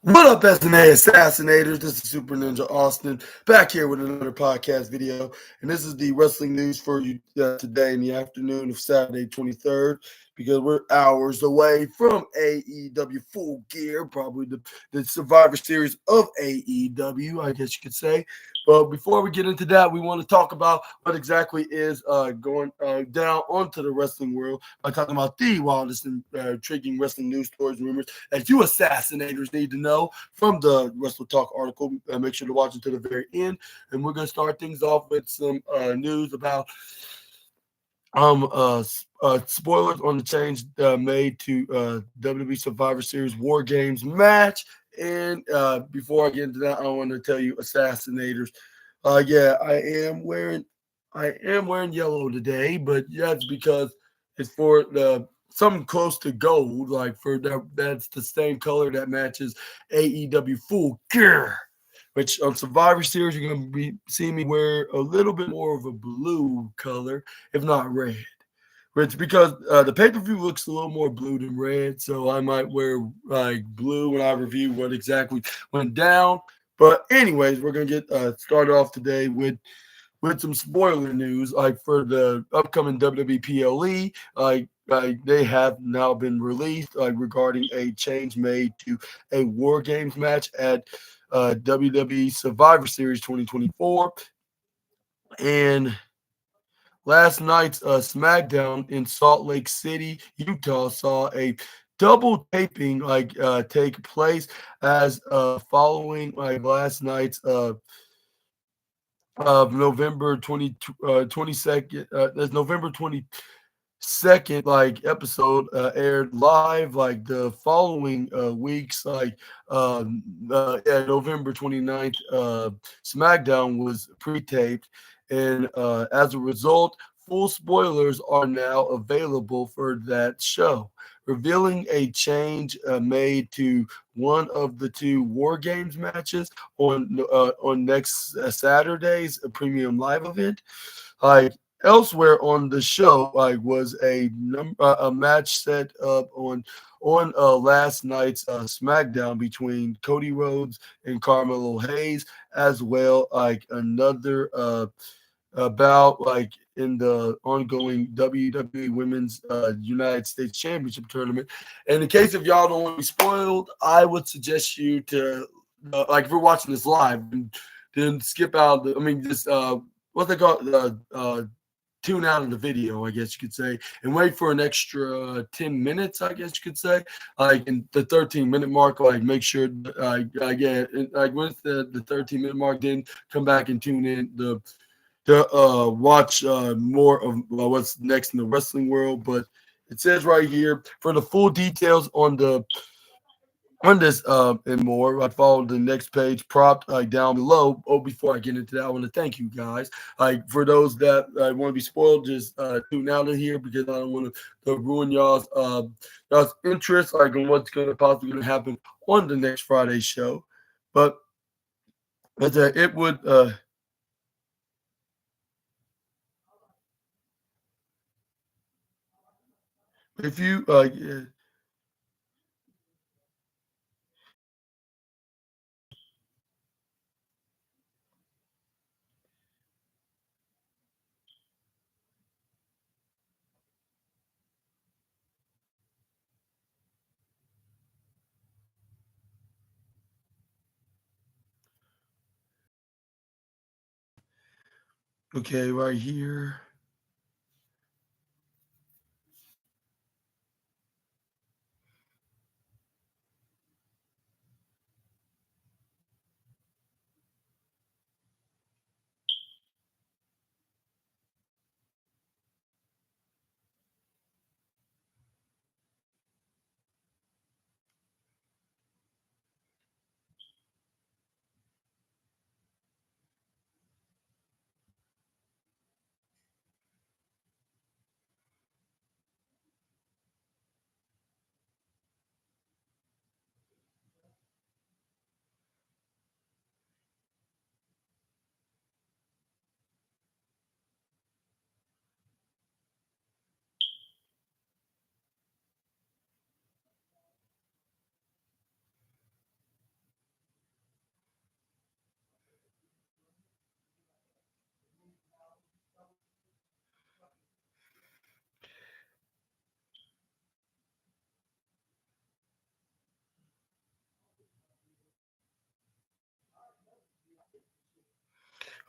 What up, SNA Assassinators? This is Super Ninja Austin back here with another podcast video. And this is the wrestling news for you today in the afternoon of Saturday, 23rd, because we're hours away from AEW Full Gear, probably the Survivor Series of AEW, I guess you could say. But before we get into that, we want to talk about what exactly is going down onto the wrestling world by talking about the wildest and intriguing wrestling news stories and rumors that you assassinators need to know from the Wrestle Talk article. Make sure to watch it to the very end. And we're going to start things off with some news about spoilers on the change made to WWE Survivor Series War Games match. And before I get into that, I want to tell you, assassinators. Yeah, I am wearing yellow today, but that's because it's for the something close to gold, like for that's the same color that matches AEW Full Gear. Which on Survivor Series you're gonna be seeing me wear a little bit more of a blue color, if not red. Which because the pay per view looks a little more blue than red, so I might wear like blue when I review what exactly went down. But anyways, we're gonna get started off today with some spoiler news, like for the upcoming WWE PLE, like they have now been released, like regarding a change made to a War Games match at WWE Survivor Series 2024, and last night's SmackDown in Salt Lake City, Utah, saw a double taping take place as following like last night's of November 22nd. There's November 22nd episode aired live like the following weeks November 29th SmackDown was pre-taped, and as a result full spoilers are now available for that show, revealing a change made to one of the two War Games matches on next Saturday's premium live event. Like elsewhere on the show, like was a match set up on last night's SmackDown between Cody Rhodes and Carmelo Hayes, as well like another about like in the ongoing WWE Women's United States Championship tournament. And in case if y'all don't want to be spoiled, I would suggest you to like if you're watching this live, then skip out. Just what they call tune out of the video, I guess you could say, and wait for an extra 10 minutes, I guess you could say. Like in the 13-minute mark, like make sure, like with the 13-minute mark, then come back and tune in to watch more of what's next in the wrestling world. But it says right here for the full details on this and more, I follow the next page propped down below. Oh, before I get into that, I want to thank you guys. Like for those that want to be spoiled, just tune out of here because I don't want to ruin y'all's interest, like in what's going to possibly going to happen on the next Friday show. But it would. If you yeah. Okay, right here.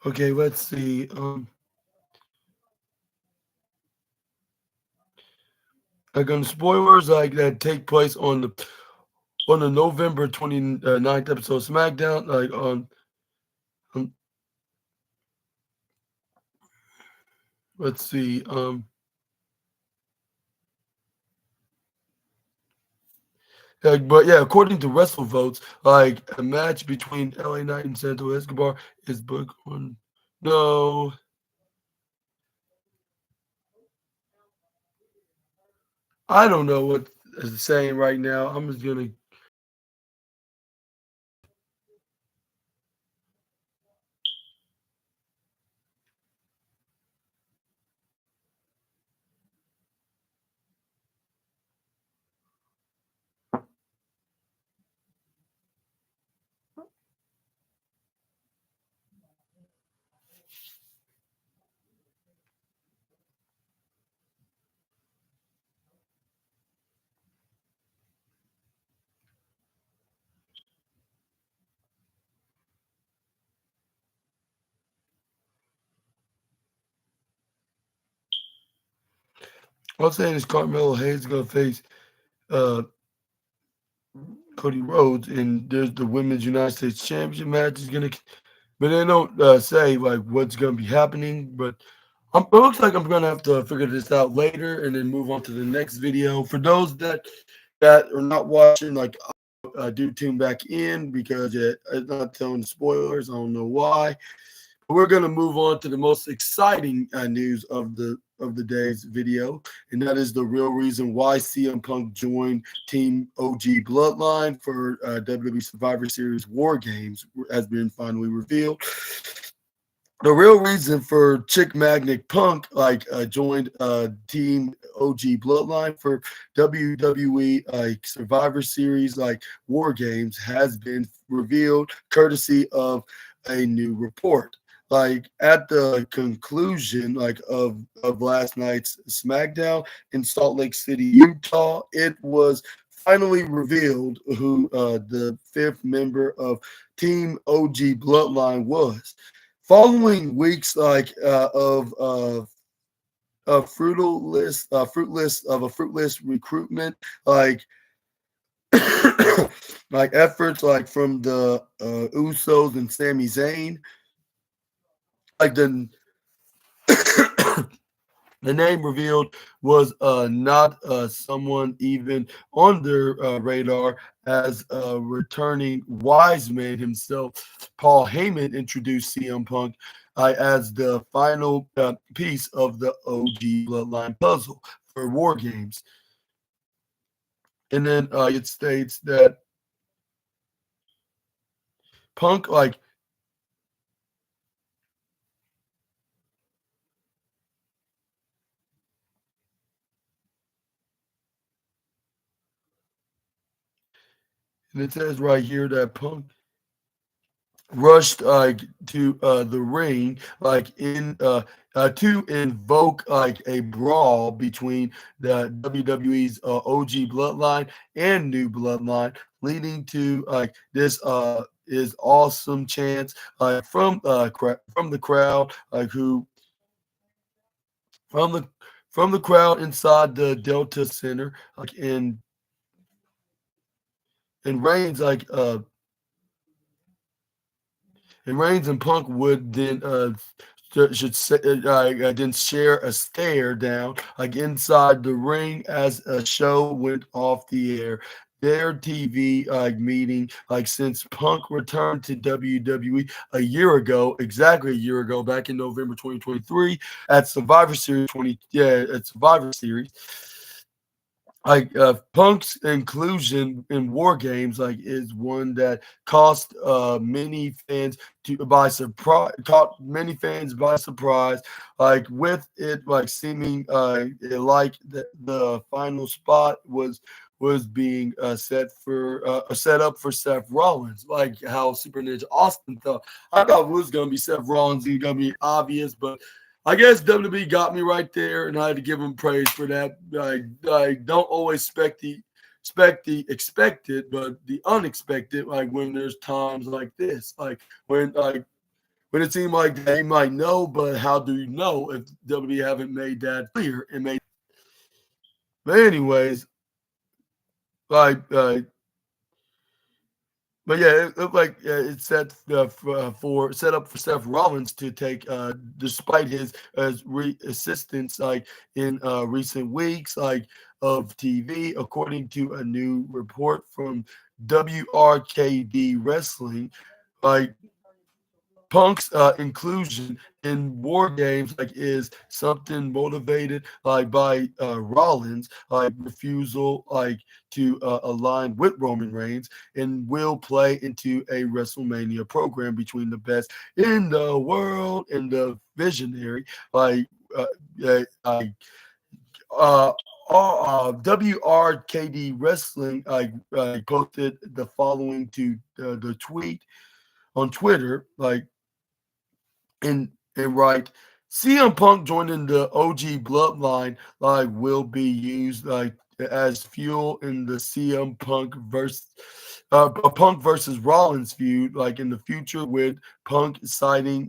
Okay, let's see. Like on the spoilers like that take place on the November 29th episode of SmackDown, like on let's see, but yeah, according to Wrestle votes, like a match between LA Knight and Santo Escobar is booked on. No, I don't know what it's saying right now. I'm just gonna. I'm saying is Carmelo Hayes gonna face uh Cody Rhodes, and there's the Women's United States Championship match is gonna, but they don't say like what's gonna be happening. But it looks like I'm gonna have to figure this out later and then move on to the next video. For those that are not watching, like do tune back in because it's not telling spoilers. I don't know why. We're going to move on to the most exciting news of the day's video, and that is the real reason why CM Punk joined Team OG Bloodline for WWE Survivor Series War Games has been finally revealed. The real reason for Chick Magnet Punk joined Team OG Bloodline for WWE Survivor Series War Games has been revealed courtesy of a new report. At the conclusion of last night's SmackDown in Salt Lake City, Utah, it was finally revealed who the fifth member of Team OG Bloodline was. Following weeks of fruitless recruitment, like efforts from the Usos and Sami Zayn, like the the name revealed was not someone even on their radar, as returning wise man himself, Paul Heyman, introduced CM Punk as the final piece of the OG Bloodline puzzle for War Games. And then it states that Punk, and it says right here that Punk rushed to the ring to invoke a brawl between the WWE's OG Bloodline and New Bloodline, leading to this is awesome chants from the crowd who from the from the crowd inside the Delta Center, and Reigns and Reigns and Punk would then should say, then share a stare down inside the ring as a show went off the air. Their TV meeting since Punk returned to WWE a year ago, exactly a year ago, back in November 2023 at Survivor Series 20 yeah at Survivor Series. Punk's inclusion in War Games is one that cost many fans by surprise, caught many fans by surprise, with it seeming like the final spot was being set up for Seth Rollins, like how Super Ninja Austin thought. I thought it was gonna be Seth Rollins, and gonna be obvious, but I guess WWE got me right there, and I had to give them praise for that. I don't always expect the expected, but the unexpected. Like when there's times like this, when when it seemed like that he might know, but how do you know if WWE haven't made that clear and made? But anyways, like but yeah, it looked like it's set for set up for Seth Rollins to take, despite his assistance like in recent weeks, like of TV, according to a new report from WRKD Wrestling. Like Punk's inclusion in war games like is something motivated like by Rollins like refusal like to align with Roman Reigns and will play into a WrestleMania program between the best in the world and the visionary like like uh, WRKD Wrestling posted the following to the tweet on Twitter like and right. CM Punk joining the OG bloodline like will be used like as fuel in the CM Punk versus Punk versus Rollins feud like in the future with Punk citing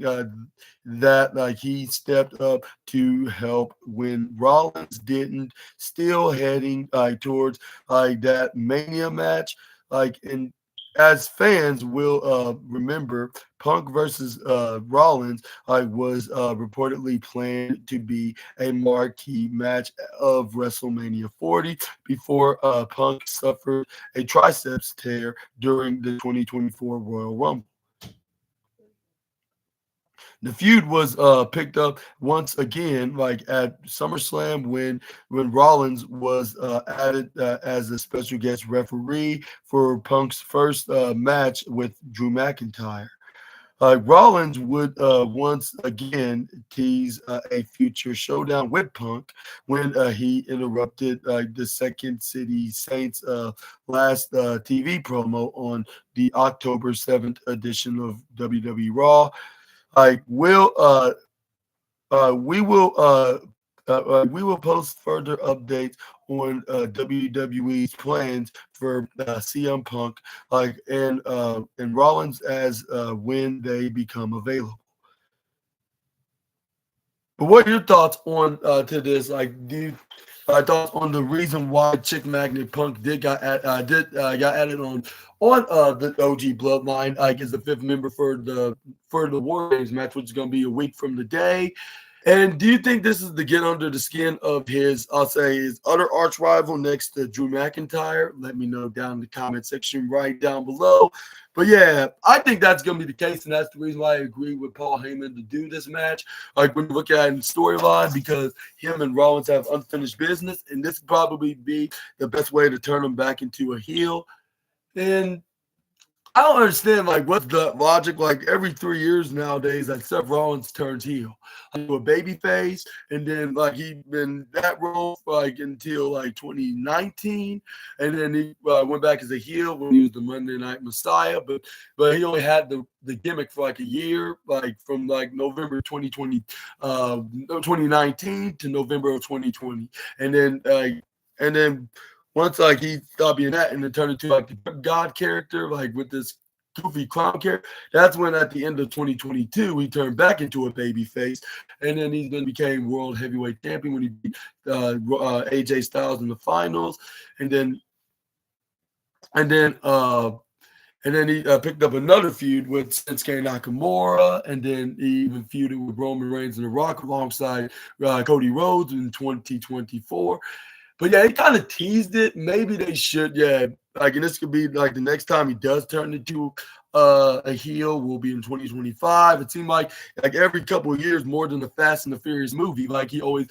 that like he stepped up to help when Rollins didn't, still heading towards like that Mania match like in as fans will remember, Punk versus Rollins was reportedly planned to be a marquee match of WrestleMania 40 before Punk suffered a triceps tear during the 2024 Royal Rumble. The feud was picked up once again, like at SummerSlam when Rollins was added as a special guest referee for Punk's first match with Drew McIntyre. Rollins would once again tease a future showdown with Punk when he interrupted the Second City Saints last TV promo on the October 7th edition of WWE Raw. Like will we will we will post further updates on WWE's plans for CM Punk and Rollins as when they become available. But what are your thoughts on to this? Like, do you thoughts on the reason why Chick Magnet Punk got added on the OG Bloodline, like as the fifth member for the War Games match, which is going to be a week from today. And do you think this is to get under the skin of his, I'll say, his other arch rival next to Drew McIntyre? Let me know down in the comment section right down below. But yeah, I think that's going to be the case, and that's the reason why I agree with Paul Heyman to do this match. Like when you look at it in the storyline, because him and Rollins have unfinished business, and this would probably be the best way to turn him back into a heel. And I don't understand, like, what's the logic? Like, every 3 years nowadays, like, Seth Rollins turns heel. Like, to a baby face, and then, like, he been that role, like, until, like, 2019, and then he went back as a heel when he was the Monday Night Messiah, but he only had the gimmick for, like, a year, like, from, like, November 2019 to November of 2020, and then once like he stopped being that and then turned into like the God character, like with this goofy clown character, that's when at the end of 2022 he turned back into a baby face, and then he then became world heavyweight champion when he beat AJ Styles in the finals, and then and then uh and then he picked up another feud with Shinsuke Nakamura, and then he even feuded with Roman Reigns and The Rock alongside Cody Rhodes in 2024. But yeah, he kind of teased it. Maybe they should, yeah. Like, and this could be like the next time he does turn into a heel will be in 2025. It seemed like every couple of years, more than the Fast and the Furious movie, like he always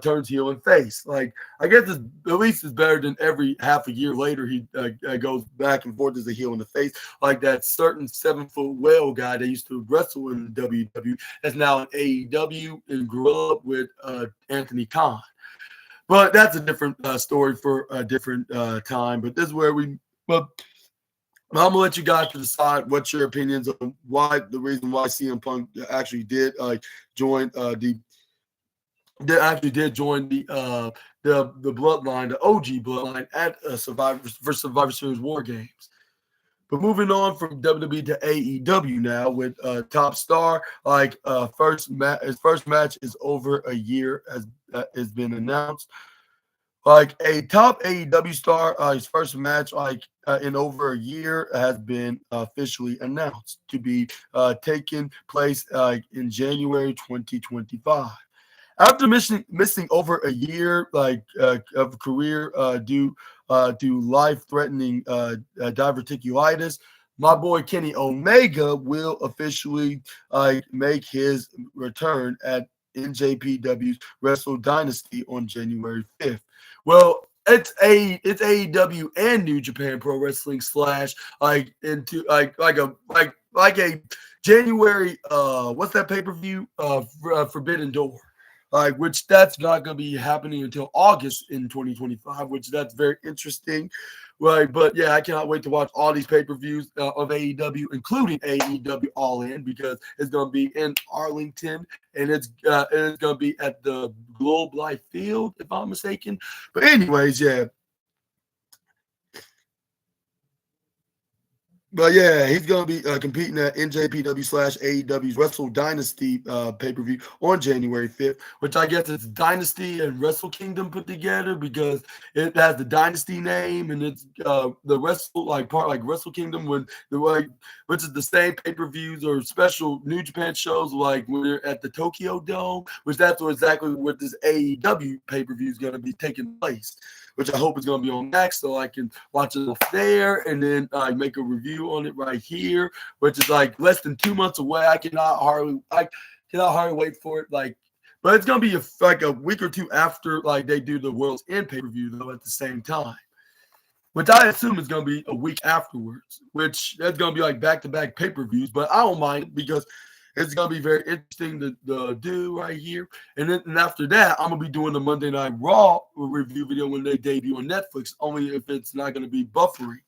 turns heel and face. Like, I guess it's, at least it's better than every half a year later he goes back and forth as a heel in the face. Like that certain 7-foot whale guy that used to wrestle in WWE that's now in AEW and grew up with Anthony Khan. But that's a different story for a different time. But this is where but I'm gonna let you guys decide what's your opinions on why the reason why CM Punk actually did join the bloodline, the OG bloodline at Survivor Series War Games. But moving on from WWE to AEW now with Top Star, like his first match is over a year as has been announced. Like a top AEW star, his first match in over a year has been officially announced to be taking place in January 2025. After missing over a year of career due to life-threatening diverticulitis, my boy Kenny Omega will officially make his return at NJPW's Wrestle Dynasty on January 5th. Well, it's AEW and New Japan Pro Wrestling slash into like a January what's that pay-per-view Forbidden Door, like which that's not going to be happening until August in 2025, which that's very interesting. Right, but yeah, I cannot wait to watch all these pay-per-views of AEW, including AEW All In, because it's going to be in Arlington, and it's going to be at the Globe Life Field, if I'm mistaken. But anyways, yeah. But yeah, he's going to be competing at NJPW slash AEW's Wrestle Dynasty pay-per-view on January 5th, which I guess it's Dynasty and Wrestle Kingdom put together because it has the Dynasty name and it's the Wrestle part like Wrestle Kingdom when the which is the same pay-per-views or special New Japan shows like when they're at the Tokyo Dome, which that's exactly what this AEW pay-per-view is going to be taking place, which I hope is going to be on Max so I can watch it off there and then make a review on it right here, which is like less than 2 months away. I cannot hardly wait for it. But it's going to be like a week or two after like they do the World's End pay-per-view though at the same time, which I assume is going to be a week afterwards, which that's going to be like back-to-back pay-per-views, but I don't mind it because it's going to be very interesting to do right here. And after that, I'm going to be doing the Monday Night Raw review video when they debut on Netflix, only if it's not going to be buffering.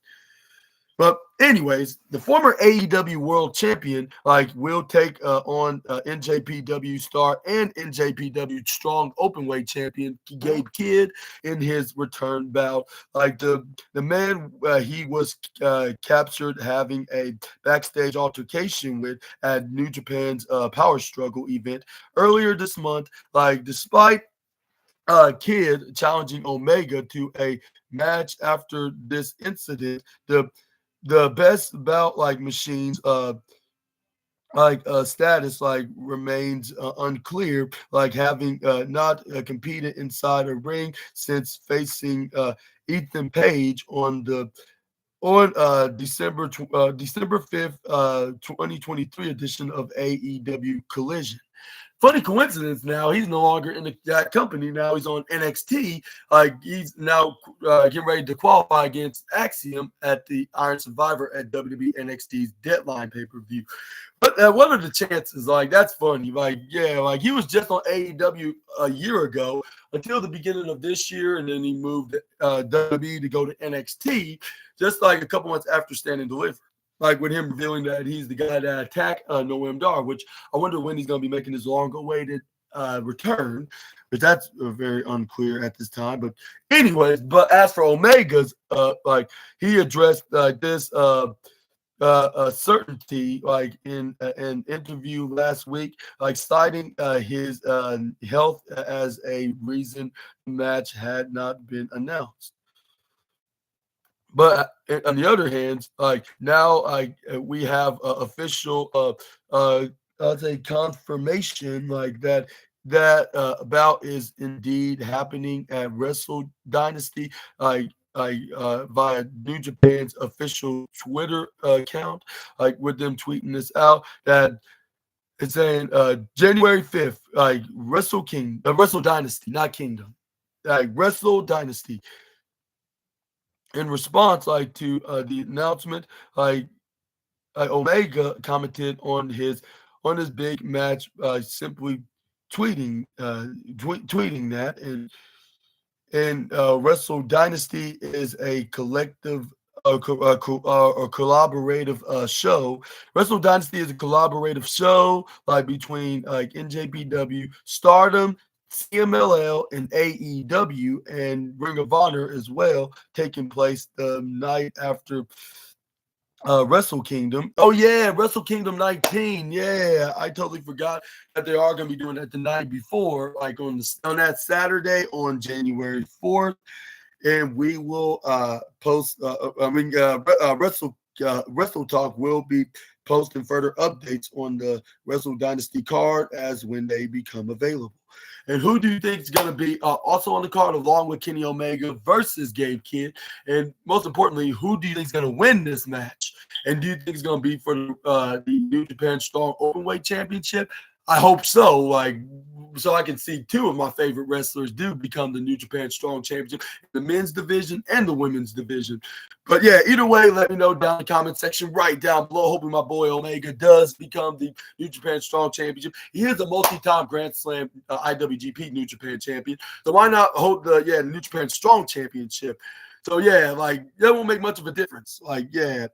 But anyways, the former AEW World Champion will take on NJPW star and NJPW Strong Openweight Champion Gabe Kidd in his return bout. The man he was captured having a backstage altercation with at New Japan's Power Struggle event earlier this month. Despite Kidd challenging Omega to a match after this incident, the best bout machines status remains unclear, having not competed inside a ring since facing Ethan Page on December 5th 2023 edition of AEW Collision. Funny coincidence. Now he's no longer in that company. Now he's on NXT. He's now getting ready to qualify against Axiom at the Iron Survivor at WWE NXT's Deadline pay-per-view. But what are the chances? That's funny. He was just on AEW a year ago until the beginning of this year, and then he moved WWE to go to NXT just a couple months after Stand and Deliver. With him revealing that he's the guy that attacked Noam Dar, which I wonder when he's going to be making his long-awaited return, but that's very unclear at this time. But anyways, but as for Omega's, he addressed this certainty in an interview last week, citing his health as a reason the match had not been announced. But on the other hand, now we have official I'll say confirmation that bout is indeed happening at Wrestle Dynasty via New Japan's official Twitter account, with them tweeting this out that it's saying January 5th, Wrestle Dynasty, not Kingdom, Wrestle Dynasty. In response, to the announcement, Omega commented on his big match, simply tweeting that, and Wrestle Dynasty is a collective or collaborative show. Wrestle Dynasty is a collaborative show between NJPW, Stardom, CMLL, and AEW, and Ring of Honor as well, taking place the night after Wrestle Kingdom. Oh yeah, Wrestle Kingdom 19. Yeah, I totally forgot that they are going to be doing that the night before, like on that Saturday on January 4th, and we will post. Wrestle Talk will be posting further updates on the Wrestle Dynasty card as when they become available. And who do you think is going to be also on the card along with Kenny Omega versus Gabe Kidd? And most importantly, who do you think is going to win this match? And do you think it's going to be for the New Japan Strong Openweight Championship? I hope so. Like, so I can see two of my favorite wrestlers do become the New Japan Strong Championship, the men's division and the women's division. But yeah, either way, let me know down in the comment section right down below. Hoping my boy Omega does become the New Japan Strong Championship. He is a multi-time Grand Slam IWGP New Japan champion. So why not hold the New Japan Strong Championship? So yeah, like that won't make much of a difference. Like, yeah.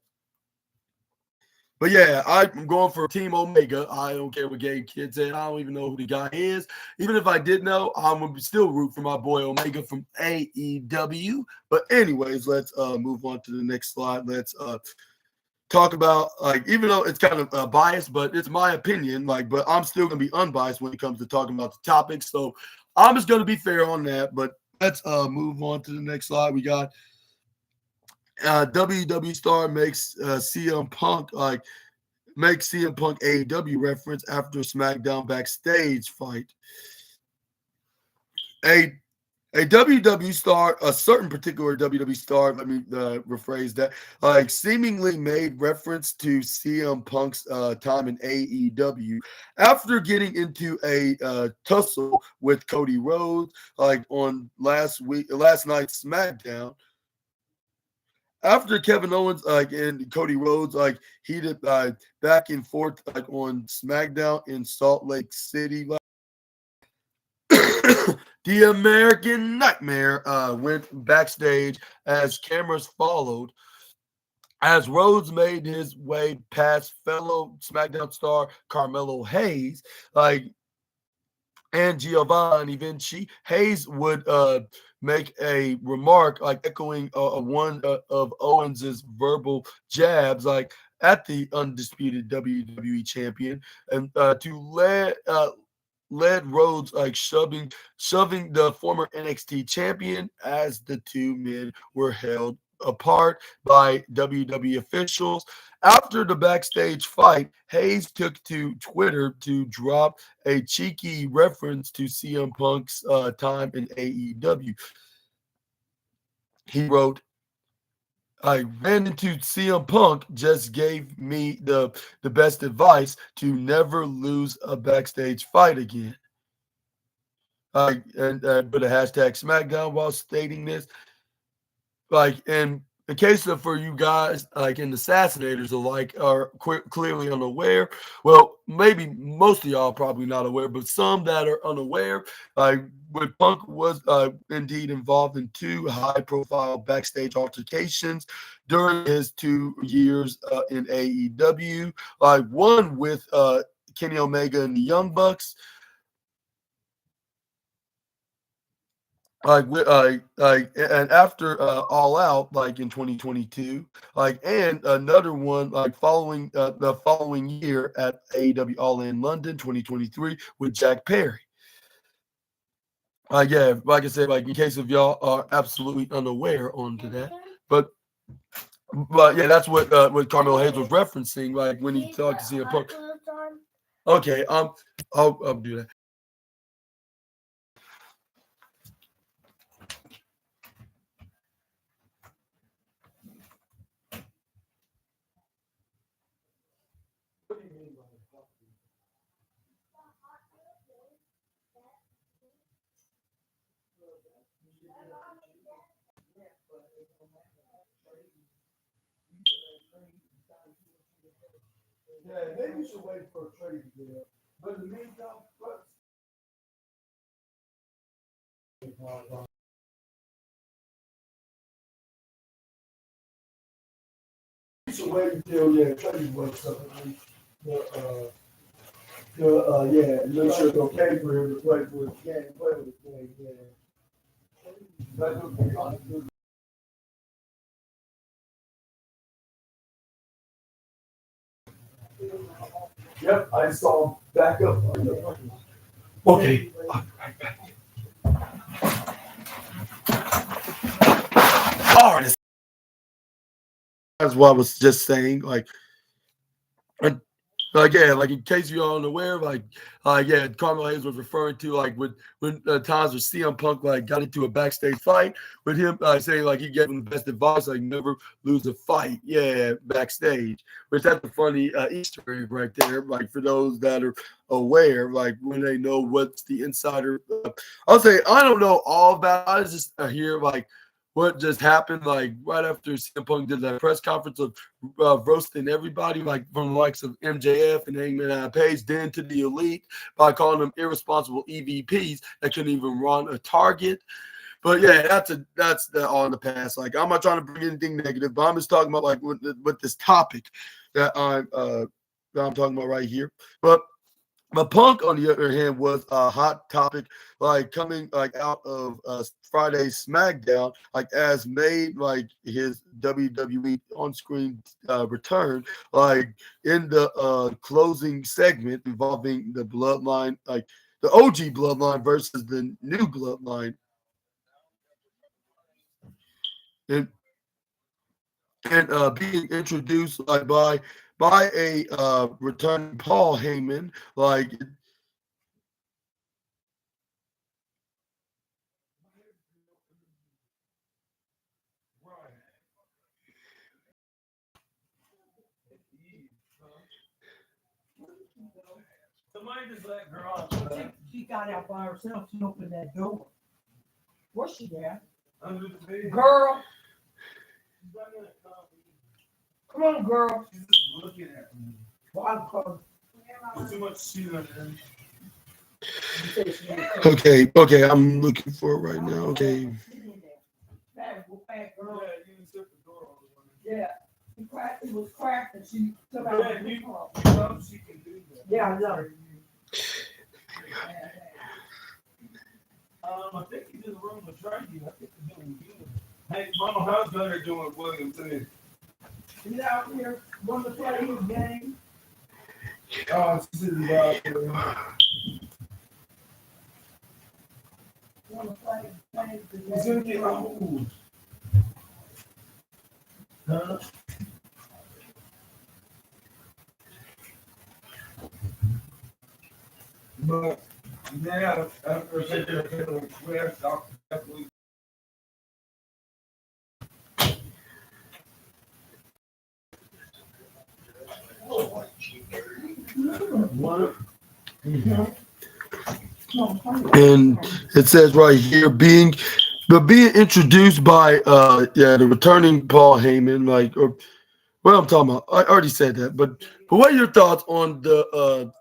But yeah, I'm going for Team Omega. I don't care what Gabe Kidd said. I don't even know who the guy is. Even if I did know, I'm gonna still root for my boy Omega from AEW. But anyways, let's move on to the next slide. Let's talk about, like, even though it's kind of biased, but it's my opinion. Like, but I'm still gonna be unbiased when it comes to talking about the topics. So I'm just gonna be fair on that. But let's move on to the next slide. We got WWE star makes CM Punk AEW reference after SmackDown backstage fight. A WWE star, a certain particular WWE star, let me rephrase that, like seemingly made reference to CM Punk's time in AEW after getting into a tussle with Cody Rhodes, like on last night's SmackDown. After Kevin Owens and Cody Rhodes heated back and forth on SmackDown in Salt Lake City, the American Nightmare went backstage as cameras followed as Rhodes made his way past fellow SmackDown star Carmelo Hayes, and Giovanni Vinci. Hayes would make a remark echoing one of Owens's verbal jabs at the undisputed WWE champion, and to led Rhodes shoving the former NXT champion as the two men were held apart by WWE officials. After the backstage fight, Hayes took to Twitter to drop a cheeky reference to CM Punk's time in AEW. He wrote, "I ran into CM Punk, just gave me the best advice to never lose a backstage fight again." And put a hashtag SmackDown while stating this. And in case of for you guys in the Assassinators are clearly unaware. Well, maybe most of y'all probably not aware, but some that are unaware, when Punk was indeed involved in two high-profile backstage altercations during his 2 years in AEW, one with Kenny Omega and the Young Bucks. And after All Out, in 2022, and another one following the following year at AEW All In London 2023 with Jack Perry. Yeah, like I said, in case of y'all are absolutely unaware onto that, but yeah, that's what Carmelo Hayes was referencing, when he talked to CM Punk. Okay, I'll do that. Yeah, maybe you should wait for a trade to get up. But in the meantime, you should wait until trade works up at least. Make sure it's okay for him to play for his game, play with his game. Yeah. That's what Yep, I saw back up. Okay. All right. That's what I was just saying. Yeah, like in case you're unaware, yeah, Carmelo Hayes was referring to like when times where CM Punk like got into a backstage fight with him, saying like he gave him the best advice, like never lose a fight, yeah, backstage. Which that's a funny Easter egg right there, like for those that are aware, like when they know what's the insider. I'll say I don't know all about. I just hear like what just happened, like right after CM Punk did that press conference of roasting everybody, like from the likes of MJF and Hangman Page, then to the Elite by calling them irresponsible EVPs that couldn't even run a target. But yeah, that's all in the past. Like I'm not trying to bring anything negative, but I'm just talking about like with this topic that I'm talking about right here. But Punk, on the other hand, was a hot topic, like coming like out of Friday's SmackDown, like as made like his WWE on-screen return, like in the closing segment involving the bloodline, like the OG bloodline versus the new bloodline, and being introduced like by a returning Paul Heyman, like Somebody just let her on. She got out by herself. She opened that door. What's she there? Under the bed. Girl. Come on, girl. She's just looking at me. Why? There's too much shit on there. Okay, I'm looking for it right now. Okay. Yeah, it was cracked and she took out the she can do that. Yeah, I know. I think he's in the room with Tracy. I think he's doing good. Hey, Mama, how's Gunner doing Williams today? He's out here wanting to play his game. Oh, she's out here. Want to play his game. He's going to get old. Huh? But yeah, after taking a bit of a rest, I'll definitely. And it says right here, being introduced by the returning Paul Heyman, like or what I'm talking about. I already said that, but what are your thoughts on the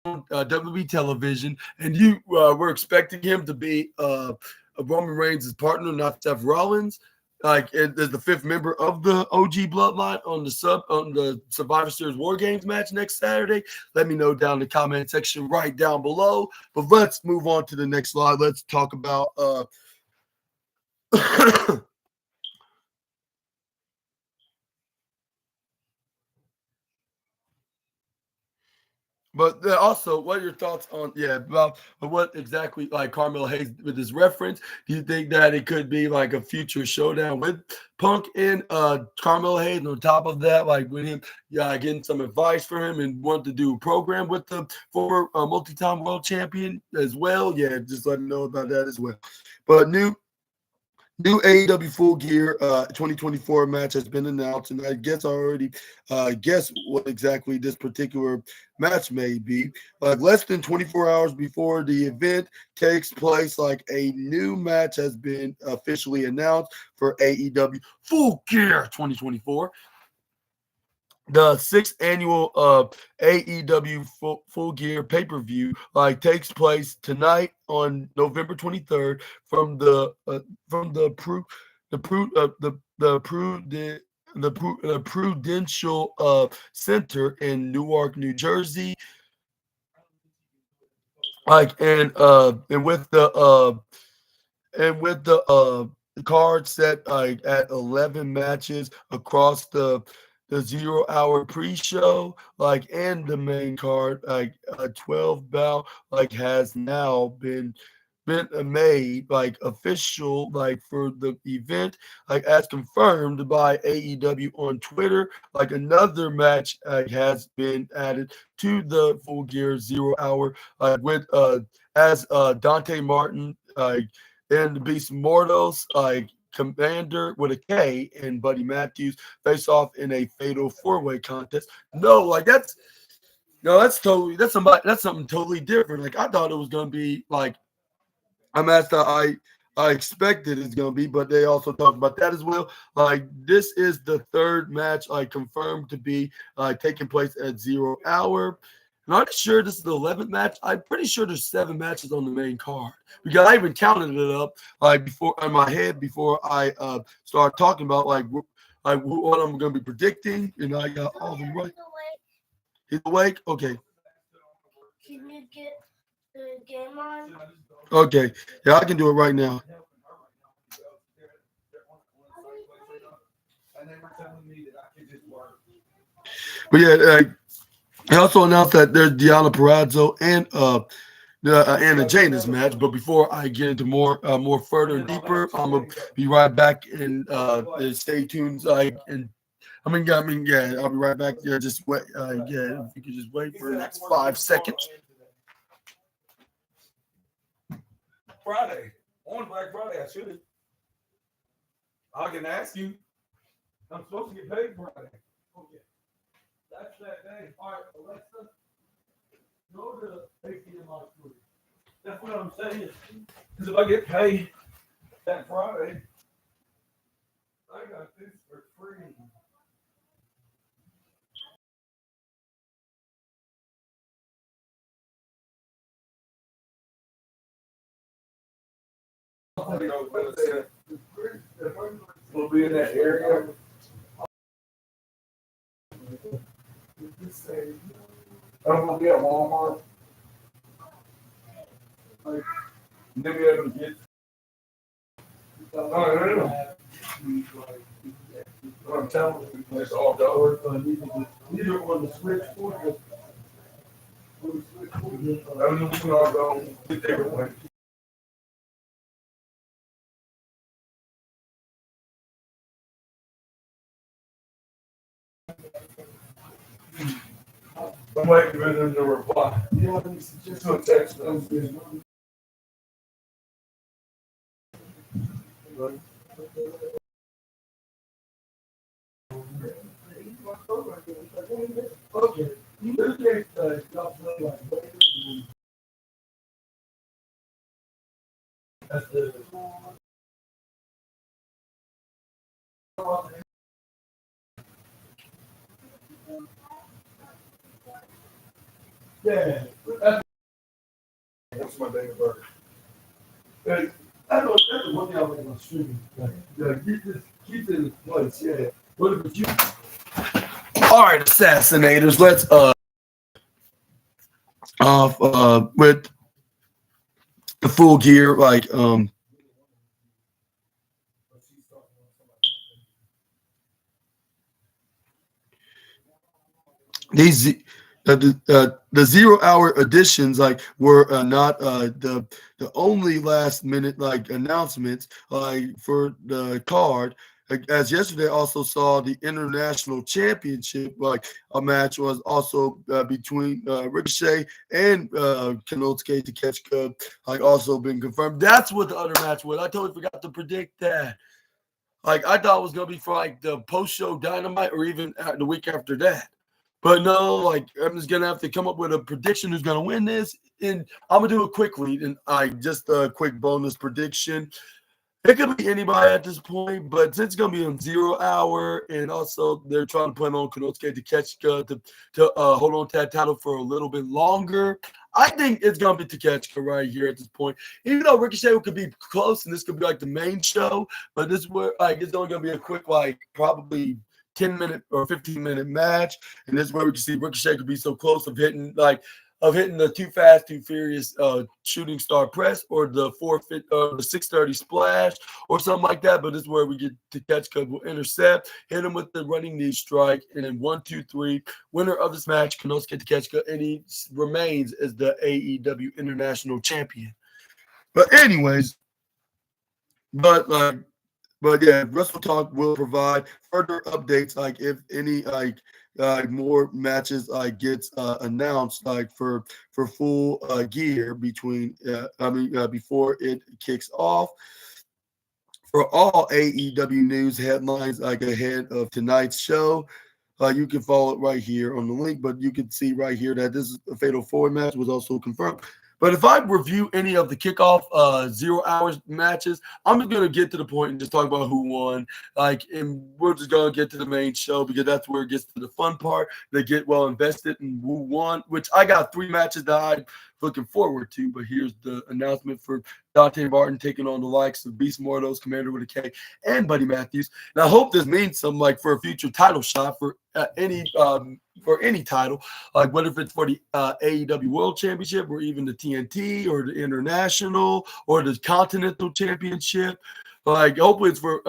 WWE television? And you were expecting him to be Roman Reigns' partner, not Seth Rollins. Like as the fifth member of the OG Bloodline on the Survivor Series War Games match next Saturday. Let me know down in the comment section right down below. But let's move on to the next slide. Let's talk about But also, what are your thoughts on about what exactly like Carmelo Hayes with his reference? Do you think that it could be like a future showdown with Punk and Carmelo Hayes? And on top of that, like with him, getting some advice from him and want to do a program with the former multi-time world champion as well? Yeah, just let me know about that as well. But New AEW Full Gear 2024 match has been announced, and I guess I already guess what exactly this particular match may be. Like less than 24 hours before the event takes place, like a new match has been officially announced for AEW Full Gear 2024. The sixth annual AEW Full Gear pay-per-view like takes place tonight on November 23rd from the Prudential Center in Newark, New Jersey. Like and with the card set at 11 matches across the the 0 hour pre-show, like, and the main card, like, 12 bout, like, has now been made, like, official, like, for the event, like, as confirmed by AEW on Twitter. Like, another match has been added to the Full Gear 0 hour, with as Dante Martin, and the Beast Mortals, like, Commander with a K and Buddy Matthews face off in a fatal four-way contest. No, like, that's something totally different. Like, I thought it was gonna be like a match that I expected it's gonna be, but they also talked about that as well. Like, this is the third match, like, confirmed to be taking place at 0 hour. Not sure this is the 11th match. I'm pretty sure there's 7 matches on the main card because I even counted it up, like, before in my head before I start talking about, like, what I'm gonna be predicting, and I got all of them right. He's awake. Okay. Can you get the game on? Okay. Yeah, I can do it right now. But yeah, he also announced that there's Deanna Purrazzo and Anna Janis match. But before I get into more further and deeper, I'm gonna be right back and stay tuned. Yeah, I'll be right back. Yeah, just wait. Yeah, if you could just wait for the next 5 seconds. Friday. On Black Friday, I should have. I can ask you. I'm supposed to get paid Friday. Okay. That's that day. All right, Alexa, go to ATM. That's what I'm saying. Because if I get paid that Friday, I got this for free. We'll be in that area. I'm gonna be at Walmart. Maybe I can get. No. I'm telling you, it's all dollars. Neither on the switch for I'm just gonna go get everything. I'm waiting for them to reply. Just gonna text them. Okay. That's the. Yeah. That's my day of birth. Hey, I don't. That's one thing I like about streaming. Keep it in place. Yeah. What if it's you? All right, Assassinators. Let's off with the Full Gear, like these the 0 hour editions, like, were not the only last minute, like, announcements, like, for the card. Like, as yesterday also saw the international championship, like, a match was also between Ricochet and Kenosuke Takeshita, like, also been confirmed. That's what the other match was. I totally forgot to predict that. Like, I thought it was gonna be for, like, the post show Dynamite or even the week after that. But no, like, I'm just gonna have to come up with a prediction who's gonna win this, and I'm gonna do it quickly. And just a quick bonus prediction. It could be anybody at this point, but since it's gonna be on 0 hour, and also they're trying to put on Konosuke Takeshita to hold on to that title for a little bit longer, I think it's gonna be Takeshita right here at this point. Even though Ricochet could be close, and this could be like the main show, but this where, like, it's only gonna be a quick, like, probably 10-minute or 15-minute match, and this is where we can see Ricochet could be so close of hitting, like, of hitting the too fast, too furious shooting star press or the 630 splash or something like that. But this is where we get to catch because we'll intercept, hit him with the running knee strike, and then 1, 2, 3. Winner of this match can also get to catch and he remains as the AEW International Champion. But anyways, but yeah, Wrestle Talk will provide further updates, like if any more matches gets announced, like for full gear before it kicks off. For all AEW news headlines ahead of tonight's show, you can follow it right here on the link, but you can see right here that this is a Fatal 4 match was also confirmed. But if I review any of the kickoff 0 hours matches, I'm just gonna get to the point and just talk about who won. And we're just gonna get to the main show because that's where it gets to the fun part. They get well invested in who won, which I got 3 matches that I'm looking forward to. But here's the announcement for Dante Martin taking on the likes of Beast Mortos, Commander with a K, and Buddy Matthews. And I hope this means something for a future title shot for any title, whether if it's for the AEW World Championship or even the TNT or the International or the Continental Championship. Hopefully it's for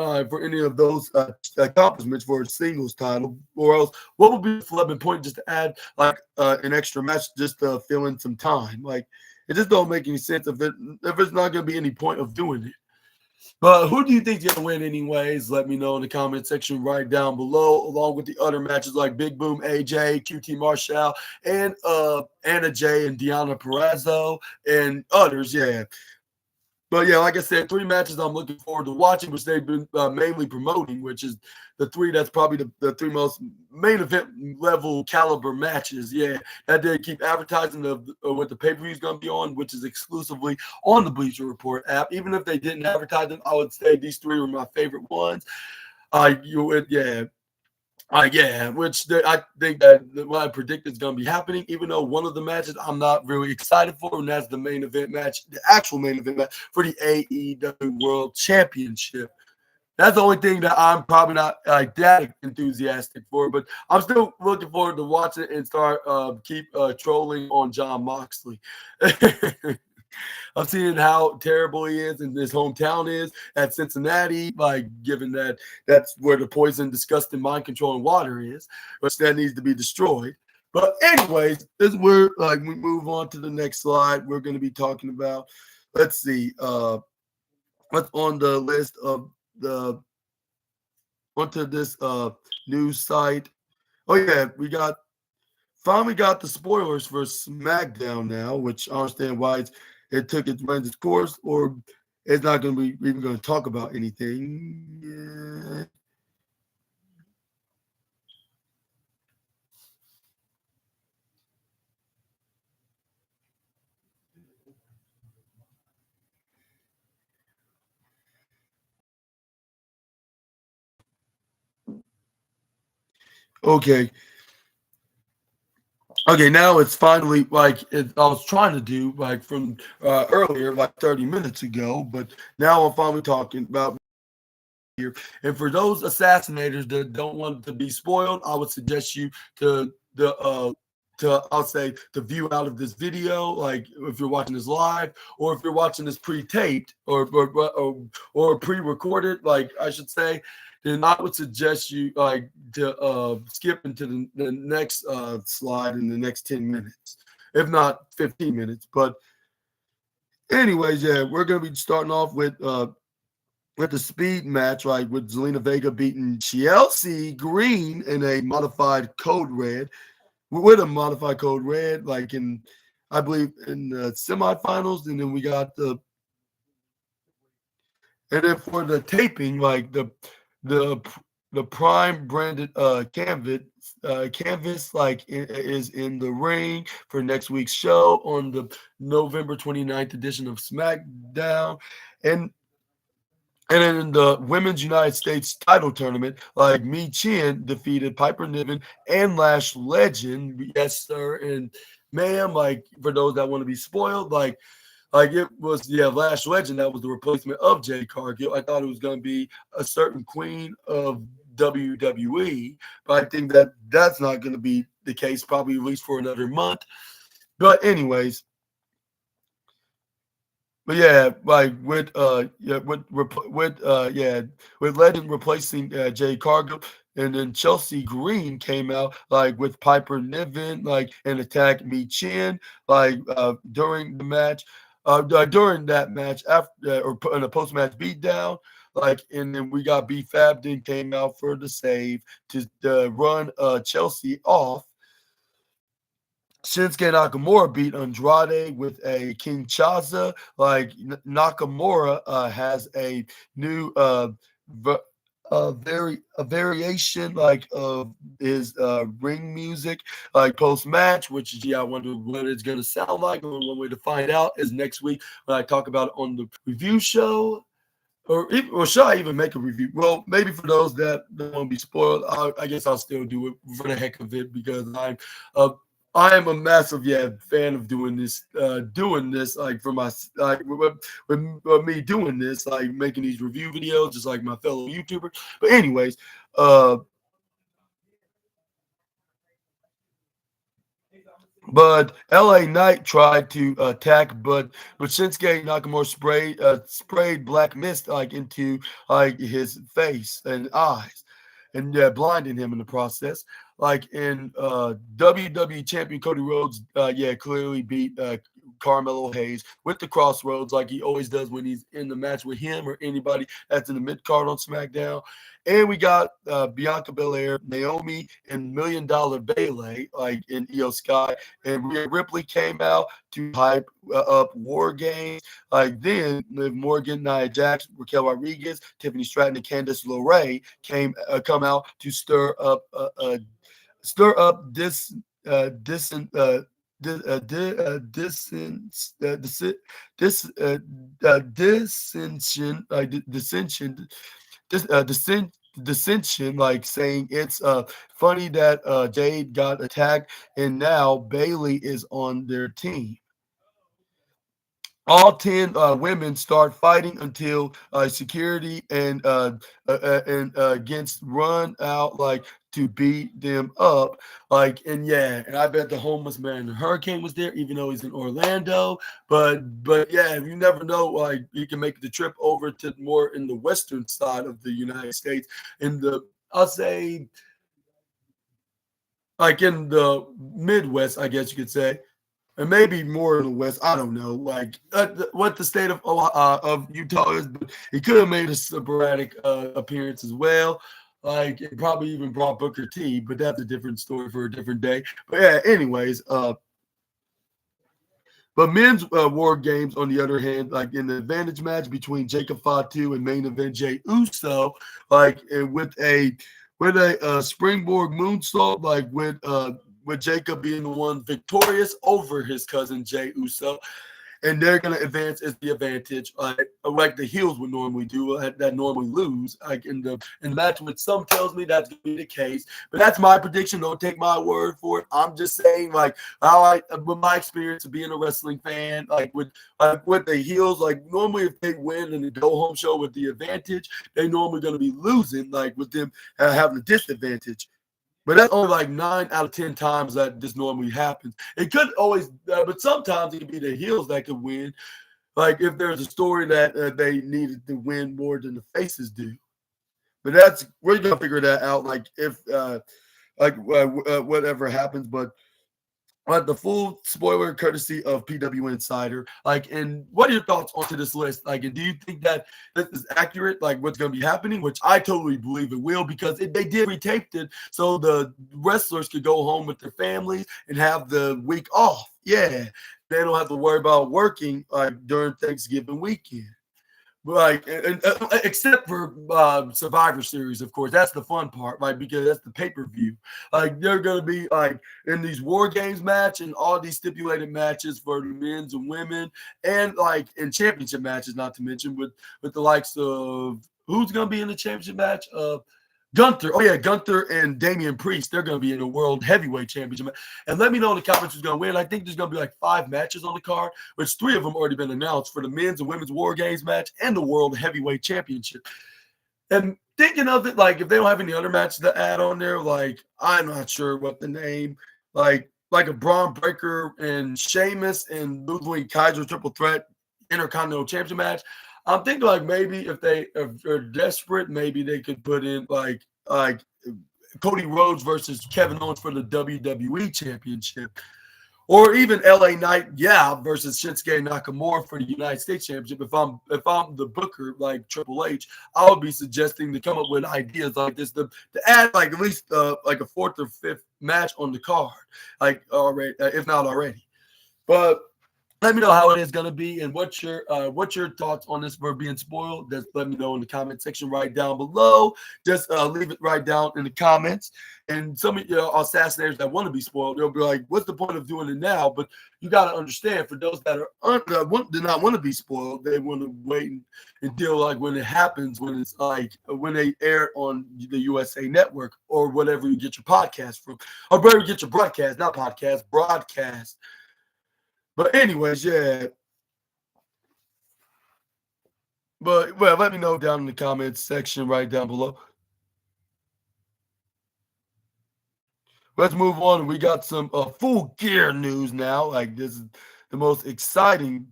any of those accomplishments for a singles title, or else what would be the flipping point just to add an extra match just to fill in some time? It just don't make any sense if it's not going to be any point of doing it. But who do you think's going to win anyways? Let me know in the comment section right down below, along with the other matches like Big Boom AJ, QT Marshall, and Anna Jay and Deonna Purrazzo and others, yeah. But yeah, like I said, 3 matches I'm looking forward to watching, which they've been mainly promoting, which is the 3 that's probably the 3 most main event level caliber matches. Yeah, that they keep advertising what the pay-per-view is going to be on, which is exclusively on the Bleacher Report app. Even if they didn't advertise them, I would say these 3 were my favorite ones. Which I think that what I predict is going to be happening, even though one of the matches I'm not really excited for, and that's the main event match, the actual main event match for the AEW World Championship. That's the only thing that I'm probably not that enthusiastic for, but I'm still looking forward to watching it and start keep trolling on Jon Moxley. I'm seeing how terrible he is and his hometown is at Cincinnati, given that that's where the poison, disgusting, mind-controlling water is, which that needs to be destroyed. But anyways, this is where we move on to the next slide. We're going to be talking about, let's see, what's on the list of onto this news site. Oh yeah, we finally got the spoilers for SmackDown now, which I understand why it took its run its course, or it's not going to be even going to talk about anything. Yeah. Okay. Okay, now it's finally I was trying to do from earlier, 30 minutes ago, but now I'm finally talking about here. And for those assassinators that don't want to be spoiled, I would suggest you to view out of this video, if you're watching this live, or if you're watching this pre-taped or pre-recorded, I should say, then I would suggest you to skip into the next slide in the next 10 minutes, if not 15 minutes. But anyways, yeah, we're gonna be starting off with the speed match, with Zelina Vega beating Chelsea Green in a modified code red. With a modified code red, I believe in the semifinals, and then we got and then for the taping, the Prime branded canvas is in the ring for next week's show on the November 29th edition of SmackDown, and then in the Women's United States title tournament, Mi Chin defeated Piper Niven and Lash Legend. Yes, sir. And ma'am, for those that want to be spoiled, it was, Lash Legend that was the replacement of Jade Cargill. I thought it was going to be a certain queen of WWE, but I think that that's not going to be the case, probably at least for another month. But anyways, but yeah, like with Legend replacing Jay Cargill, and then Chelsea Green came out like with Piper Niven like and attacked Me Chin like during the match, during that match after or in a post match beatdown. Like and then we got B Fabden came out for the save to run Chelsea off. Shinsuke Nakamura beat Andrade with a Kinshasa. Like Nakamura has a new v- a variation like of his ring music like post match, which is I wonder what it's gonna sound like. And one way to find out is next week when I talk about it on the review show. Or should I even make a review? Well, maybe for those that don't want to be spoiled, I guess I'll still do it for the heck of it because uh, I am a massive fan of doing this like for my like with me doing this like making these review videos just like my fellow YouTubers. But anyways, uh, but LA Knight tried to attack, but Shinsuke Nakamura sprayed black mist like into like his face and eyes, and blinding him in the process. Like in WWE champion Cody Rhodes, clearly beat Carmelo Hayes with the crossroads like he always does when he's in the match with him or anybody that's in the mid card on SmackDown. And we got Bianca Belair, Naomi, and Million Dollar Bayley like in Io Sky, and Rhea Ripley came out to hype up War Games. Like then, Liv Morgan, Nia Jax, Raquel Rodriguez, Tiffany Stratton, and Candice LeRae come out to stir up this dis dis dis dissension like dissension dissension like saying it's funny that Jade got attacked and now Bailey is on their team. All 10 women start fighting until security and against run out like to beat them up like and I bet the homeless man the hurricane was there even though he's in Orlando, but yeah, you never know, like you can make the trip over to more in the western side of the United States in the I'll say like in the Midwest, I guess you could say, and maybe more in the West. I don't know, like what the state of Utah is, but he could have made a sporadic appearance as well. Like it probably even brought Booker T, but that's a different story for a different day. But yeah, anyways, but men's war games, on the other hand, like in the advantage match between Jacob Fatu and main event Jay Uso, like with a springboard moonsault, like with Jacob being the one victorious over his cousin Jay Uso, and they're gonna advance as the advantage, like the heels would normally do, that normally lose, like in the match. Which some tells me that's gonna be the case, but that's my prediction. Don't take my word for it. I'm just saying, like, with my experience of being a wrestling fan, with the heels, like normally if they win in the go home show with the advantage, they normally gonna be losing, like with them having a disadvantage. But that's only like 9 out of 10 times that this normally happens. It could always, but sometimes it could be the heels that could win. Like if there's a story that they needed to win more than the faces do. But we're gonna figure that out. Like if whatever happens, but the full spoiler courtesy of PW Insider. Like, and what are your thoughts onto this list? Like, and do you think that this is accurate? Like, what's going to be happening? Which I totally believe it will, because they did retaped it so the wrestlers could go home with their families and have the week off. Yeah, they don't have to worry about working during Thanksgiving weekend. Right, except for Survivor Series, of course. That's the fun part, right? Because that's the pay-per-view. Like they're gonna be like in these War Games match and all these stipulated matches for the men's and women, and like in championship matches, not to mention with the likes of who's gonna be in the championship match? Gunther. Oh, yeah, Gunther and Damian Priest. They're going to be in the World Heavyweight Championship. And let me know in the comments who's going to win. I think there's going to be like 5 matches on the card, which 3 of them already been announced for the men's and women's War Games match and the World Heavyweight Championship. And thinking of it, like if they don't have any other matches to add on there, like I'm not sure what the name, like like a Braun Breaker and Sheamus and Ludwig Kaiser triple threat Intercontinental Championship match. I'm thinking like maybe if they're desperate, maybe they could put in like Cody Rhodes versus Kevin Owens for the WWE Championship. Or even LA Knight, versus Shinsuke Nakamura for the United States Championship. If I'm the booker like Triple H, I would be suggesting to come up with ideas like this to add like at least like a fourth or fifth match on the card, like already, if not already. But let me know how it is going to be and what's your thoughts on this for being spoiled. Just let me know in the comment section right down below. Just leave it right down in the comments. And some of your assassinators that want to be spoiled, they'll be like, what's the point of doing it now? But you got to understand, for those that do not want to be spoiled, they want to wait until like when it happens, when it's like when they air on the USA Network or whatever you get your podcast from, or wherever you get your broadcast, not podcast, broadcast. But anyways, yeah. But well, let me know down in the comments section right down below. Let's move on. We got some Full Gear news now. Like this is the most exciting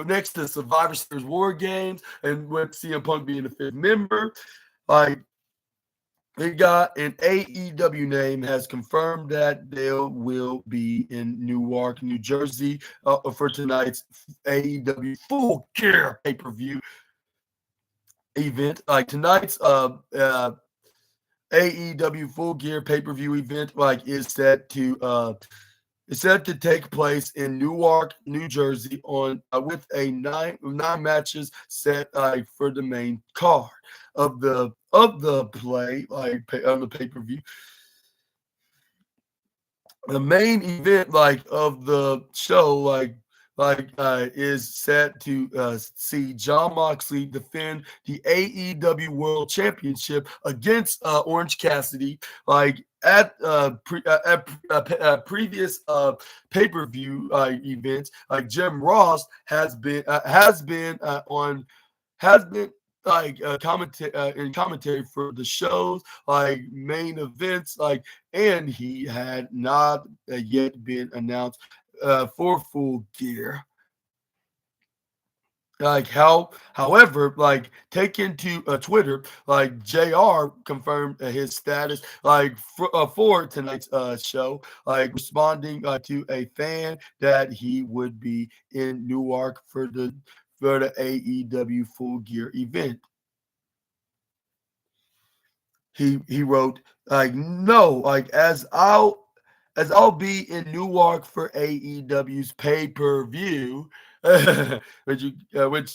next to Survivor Series War Games and with CM Punk being the fifth member. Like they got an AEW name has confirmed that they will be in Newark, New Jersey for tonight's AEW Full Gear pay-per-view event. Like tonight's AEW Full Gear pay-per-view event is set to take place in Newark, New Jersey on with a nine matches set for the main card of the play on the pay-per-view. The main event of the show is set to see Jon Moxley defend the AEW World Championship against Orange Cassidy at previous pay-per-view events. Jim Ross has been in commentary for the shows, main events, and he had not yet been announced for Full Gear. However, taken to Twitter, JR confirmed his status, for tonight's show, responding to a fan that he would be in Newark for the AEW Full Gear event. He wrote, no, as I'll be in Newark for AEW's pay-per-view, which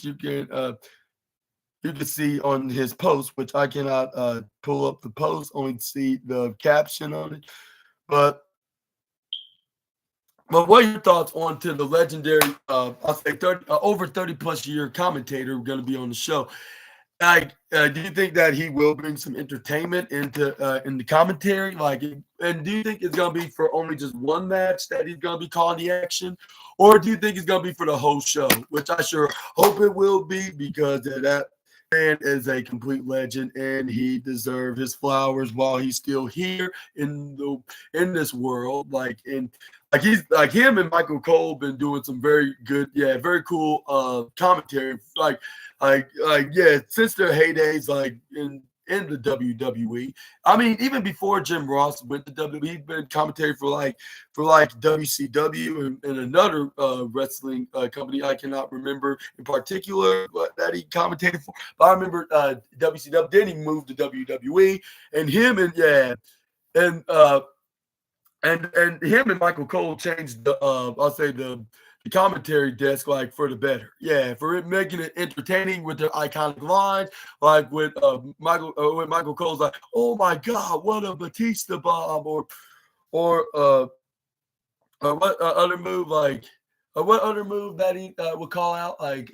you can see on his post, which I cannot pull up the post, only see the caption on it. But what are your thoughts on to the legendary, I'll say over 30 plus year commentator going to be on the show? Do you think that he will bring some entertainment into in the commentary? And do you think it's gonna be for only just one match that he's gonna be calling the action, or do you think it's gonna be for the whole show? Which I sure hope it will be, because that man is a complete legend and he deserves his flowers while he's still here in this world. He's him and Michael Cole been doing some very good, very cool commentary. Since their heydays, in the WWE. I mean, even before Jim Ross went to WWE, he's been commentary for WCW and another wrestling company I cannot remember in particular that he commentated for. But I remember WCW. Then he moved to WWE, and him and him and Michael Cole changed the commentary desk for the better. Yeah, for it, making it entertaining with their iconic lines, with Michael Cole's "Oh my God, what a Batista bomb," or what other move what other move that he would call out I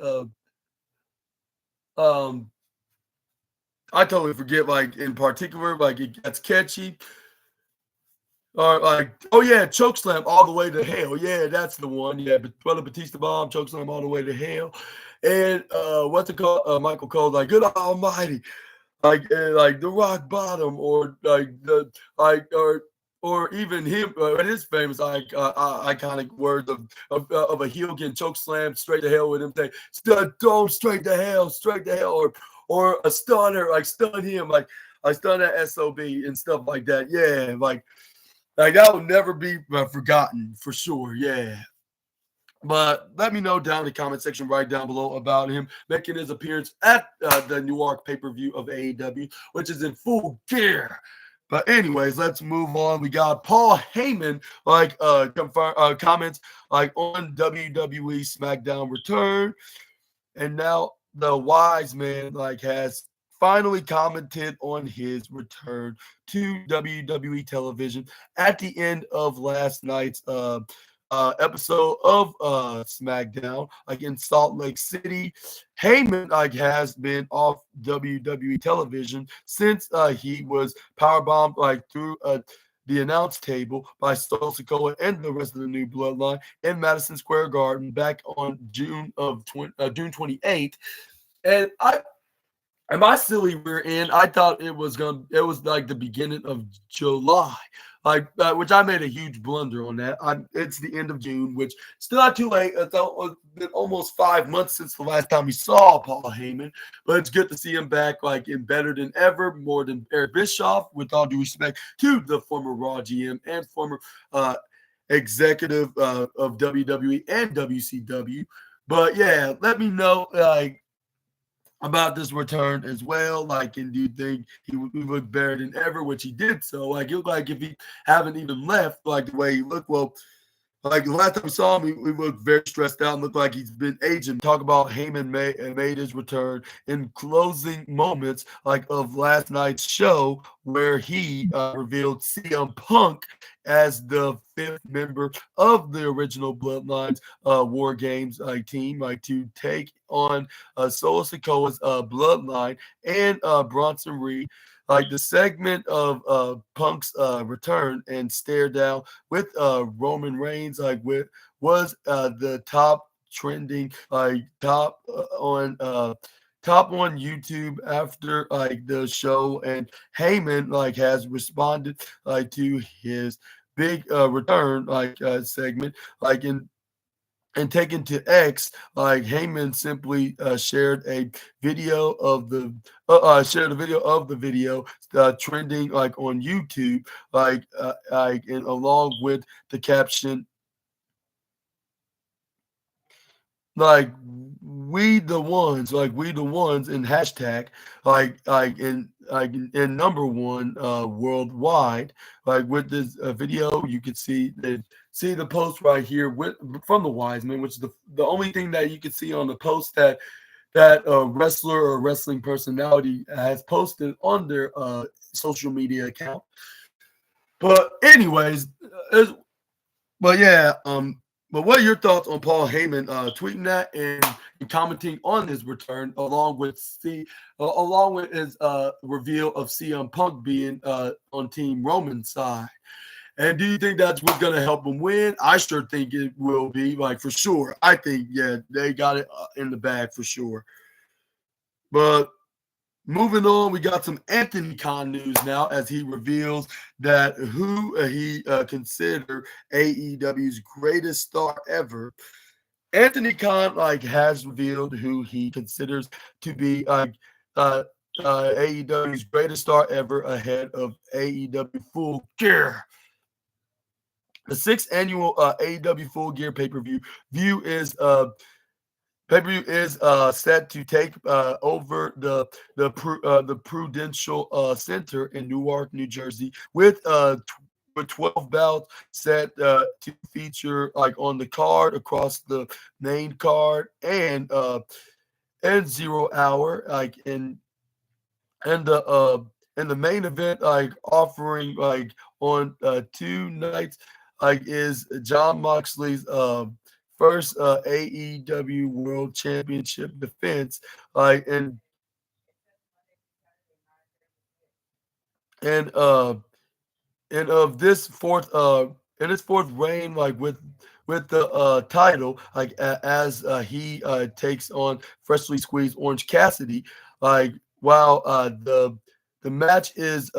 totally forget in particular it gets catchy. Chokeslam all the way to hell. Yeah, that's the one. Yeah, Brother Batista bomb, chokeslam all the way to hell. And what's it called? Michael Cole, good almighty, the rock bottom, or or even him, his famous iconic words of a heel getting choke slammed straight to hell with him saying, "Don't straight to hell," or a stunner, like stun him, like I stun that SOB and stuff like that. Yeah, like that will never be forgotten for sure. Yeah. But let me know down in the comment section right down below about him making his appearance at the Newark pay-per-view of AEW, which is in full gear. But anyways, let's move on. We got Paul Heyman comments like on WWE SmackDown return, and now the wise man like has finally commented on his return to WWE television at the end of last night's episode of SmackDown, like in Salt Lake City. Heyman like has been off WWE television since he was powerbombed like through the announce table by Solo Sikoa and the rest of the New Bloodline in Madison Square Garden back on June 28th. And I and my silly rear end, I thought it was like the beginning of July, like which I made a huge blunder on that. It's the end of June, which still not too late. It's been almost 5 months since the last time we saw Paul Heyman, but it's good to see him back, like in better than ever, more than Eric Bischoff. With all due respect to the former Raw GM and former executive of WWE and WCW, but yeah, let me know like about this return as well. Like, and do you think he would look better than ever, which he did so? Like, it looked like if he haven't even left, like the way he looked, well, like the last time we saw him, he looked very stressed out and looked like he's been aging. Talk about Heyman made his return in closing moments like of last night's show where he revealed CM Punk as the fifth member of the original Bloodlines War Games team, like to take on Solo Sikoa's Bloodline and Bronson Reed. Like the segment of Punk's return and stare down with Roman Reigns, like was the top trending, like top on YouTube after like the show, and Heyman like has responded like to his big return segment, like in and taken to X, like Heyman simply shared a video of the video trending like on YouTube, and along with the caption like we the ones in hashtag in number one worldwide. Like with this video, you can see the post right here with from the wise man, which is the only thing that you can see on the post that a wrestler or wrestling personality has posted on their social media account. But anyways, but yeah, but what are your thoughts on Paul Heyman tweeting that and commenting on his return, along with his reveal of CM Punk being on Team Roman's side? And do you think that's what's going to help him win? I sure think it will be, like for sure. I think they got it in the bag for sure. But moving on, we got some Anthony Khan news now as he reveals that who he considered AEW's greatest star ever. Anthony Khan has revealed who he considers to be AEW's greatest star ever ahead of AEW Full Gear. The sixth annual AEW Full Gear pay-per-view is set to take over the Prudential Center in Newark, New Jersey, with 12 bouts set to feature like on the card across the main card and 0 hour and the main event offering on 2 nights is John Moxley's first AEW World Championship defense, and of this fourth reign, with the title, as he takes on freshly squeezed Orange Cassidy, while the match is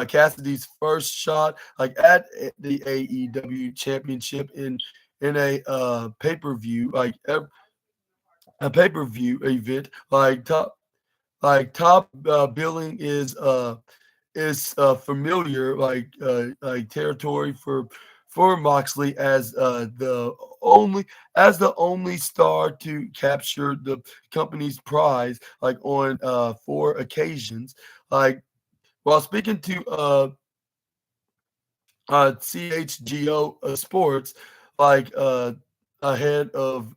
Cassidy's first shot like at the AEW championship in a pay-per-view a pay-per-view event top billing is familiar like territory for Moxley only as the only star to capture the company's prize like on 4 occasions. Like while speaking to CHGO Sports, like ahead of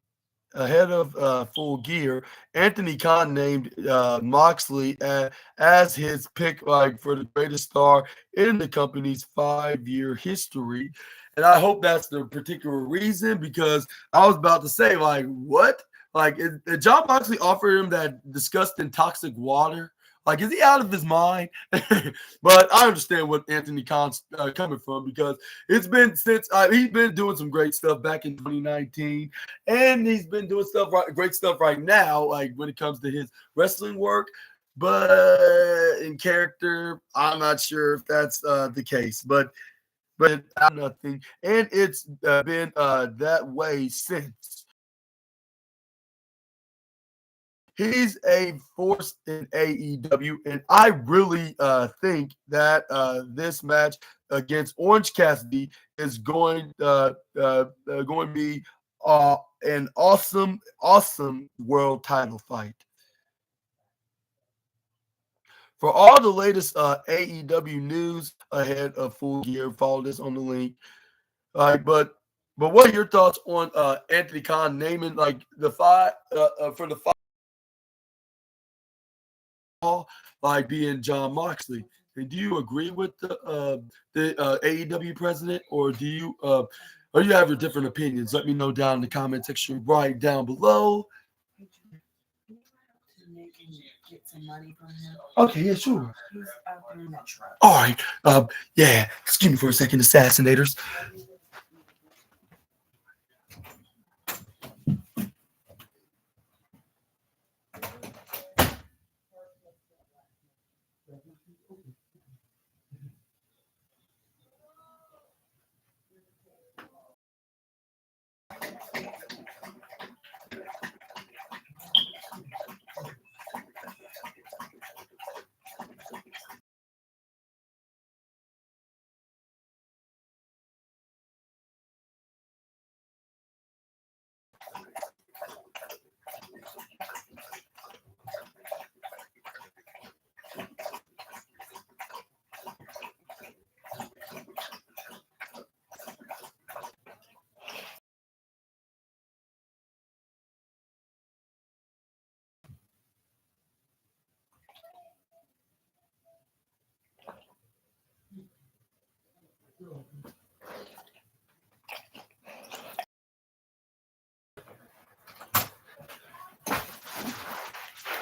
Full Gear, Anthony Khan named Moxley as his pick, like for the greatest star in the company's 5-year history. And I hope that's the particular reason because I was about to say, like, what? Like, did John Moxley offer him that disgusting toxic water? Like, is he out of his mind? But I understand what Anthony Khan's coming from because it's been since he's been doing some great stuff back in 2019, and he's been doing great stuff right now, like when it comes to his wrestling work. But in character, I'm not sure if that's the case. But nothing, and it's been that way since. He's a force in AEW, and I really think that this match against Orange Cassidy is going to be an awesome world title fight. For all the latest AEW news ahead of Full Gear, follow this on the link. But what are your thoughts on Anthony Khan naming like the five for the like being John Moxley? And do you agree with the AEW president, or you have your different opinions? Let me know down in the comment section right down below. Get some money from him. Okay, yeah, sure. He's out there in that truck. All right. Yeah. Excuse me for a second, Assassinators.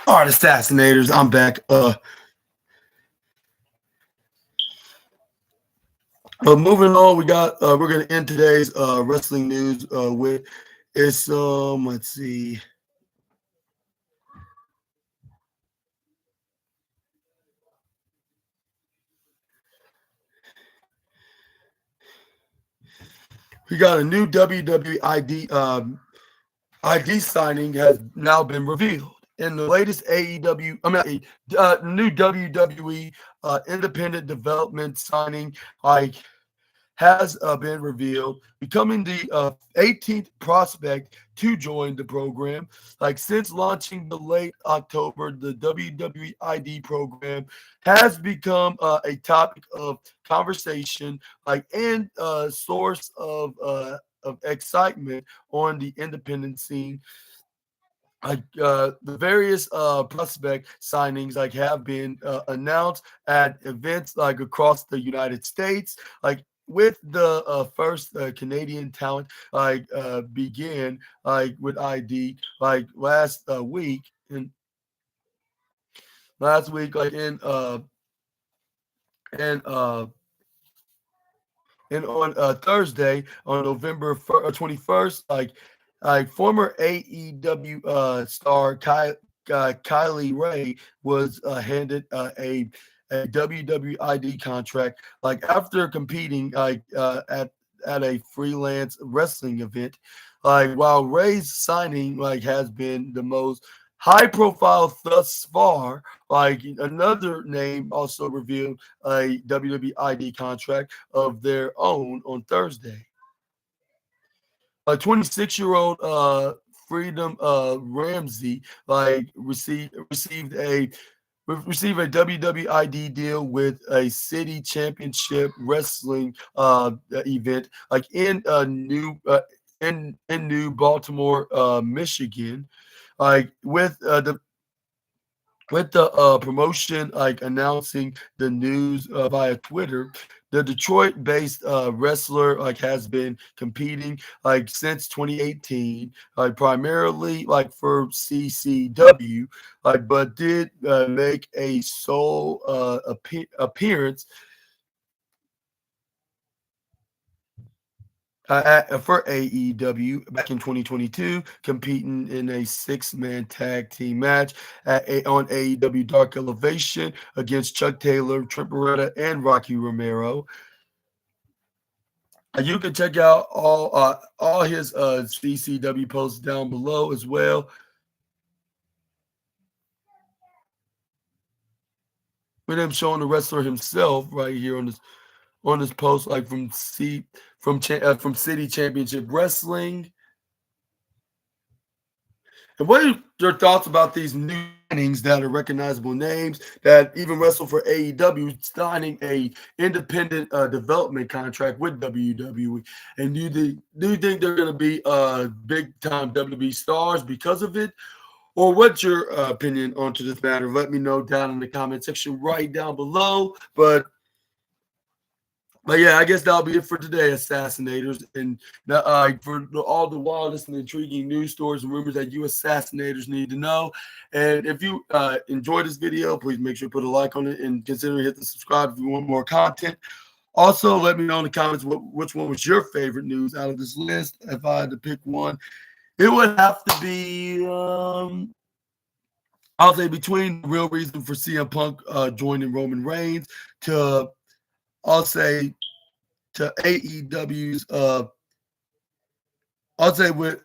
All right, Assassinators, I'm back. Moving on, we're gonna end today's wrestling news with it's let's see. We got a new WWE ID signing has now been revealed. In the latest new WWE independent development signing, like has been revealed, becoming the 18th prospect to join the program. Like since launching the late October, the WWE ID program has become a topic of conversation, like and a source of excitement on the independent scene. The various prospect signings like have been announced at events like across the United States, like with the first Canadian talent began like with ID like last week like in and on Thursday, on November 21st, like former AEW star Kylie Ray was handed a WWID contract, like after competing at a freelance wrestling event. Like while Ray's signing like has been the most high profile thus far, like another name also revealed a WWID contract of their own on Thursday. A 26-year-old Freedom Ramsey like received a WWID deal with a city championship wrestling event like in New Baltimore, Michigan, like with the promotion like announcing the news via Twitter. The Detroit-based wrestler like has been competing like since 2018, like primarily like for CCW, like but did make a sole appearance for AEW back in 2022, competing in a six-man tag team match on AEW Dark Elevation against Chuck Taylor, Trent Beretta, and Rocky Romero. You can check out all his CCW posts down below as well. With him showing the wrestler himself right here on this post, like from City Championship Wrestling. And what are your thoughts about these new signings that are recognizable names that even wrestle for AEW, signing a independent development contract with WWE? And do you think they're going to be big time WWE stars because of it? Or what's your opinion onto this matter? Let me know down in the comment section right down below. But yeah, I guess that'll be it for today, Assassinators. And for all the wildest and intriguing news stories and rumors that you Assassinators need to know. And if you enjoyed this video, please make sure to put a like on it and consider hit the subscribe if you want more content. Also, let me know in the comments which one was your favorite news out of this list. If I had to pick one, it would have to be, I'll say between the real reason for CM Punk joining Roman Reigns to I'll say to AEW's I'll say with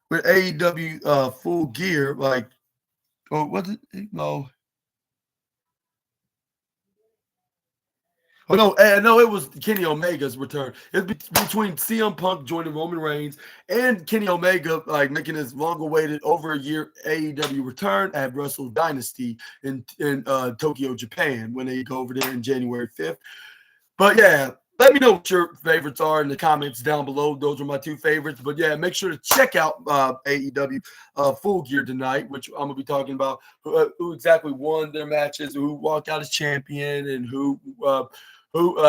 AEW Full Gear, like or was it no no, it was Kenny Omega's return. It's between CM Punk joining Roman Reigns and Kenny Omega, like making his long-awaited over a year AEW return at Wrestle Dynasty in Tokyo, Japan, when they go over there in January 5th. But yeah, let me know what your favorites are in the comments down below. Those are my two favorites. But yeah, make sure to check out AEW Full Gear tonight, which I'm going to be talking about who exactly won their matches, who walked out as champion, and who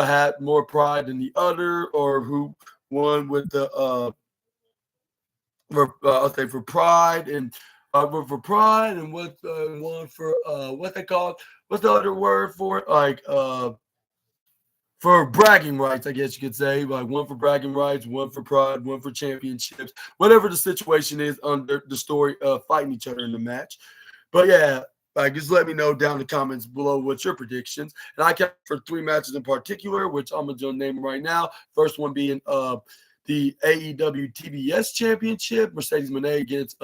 had more pride than the other, or who won with the I'll say for pride and what one for what they call what's the other word for it, like for bragging rights, I guess you could say, like one for bragging rights, one for pride, one for championships, whatever the situation is under the story of fighting each other in the match. But yeah, like just let me know down in the comments below what's your predictions. And I kept for three matches in particular, which I'm gonna name them right now. First one being the AEW TBS Championship, Mercedes Moné against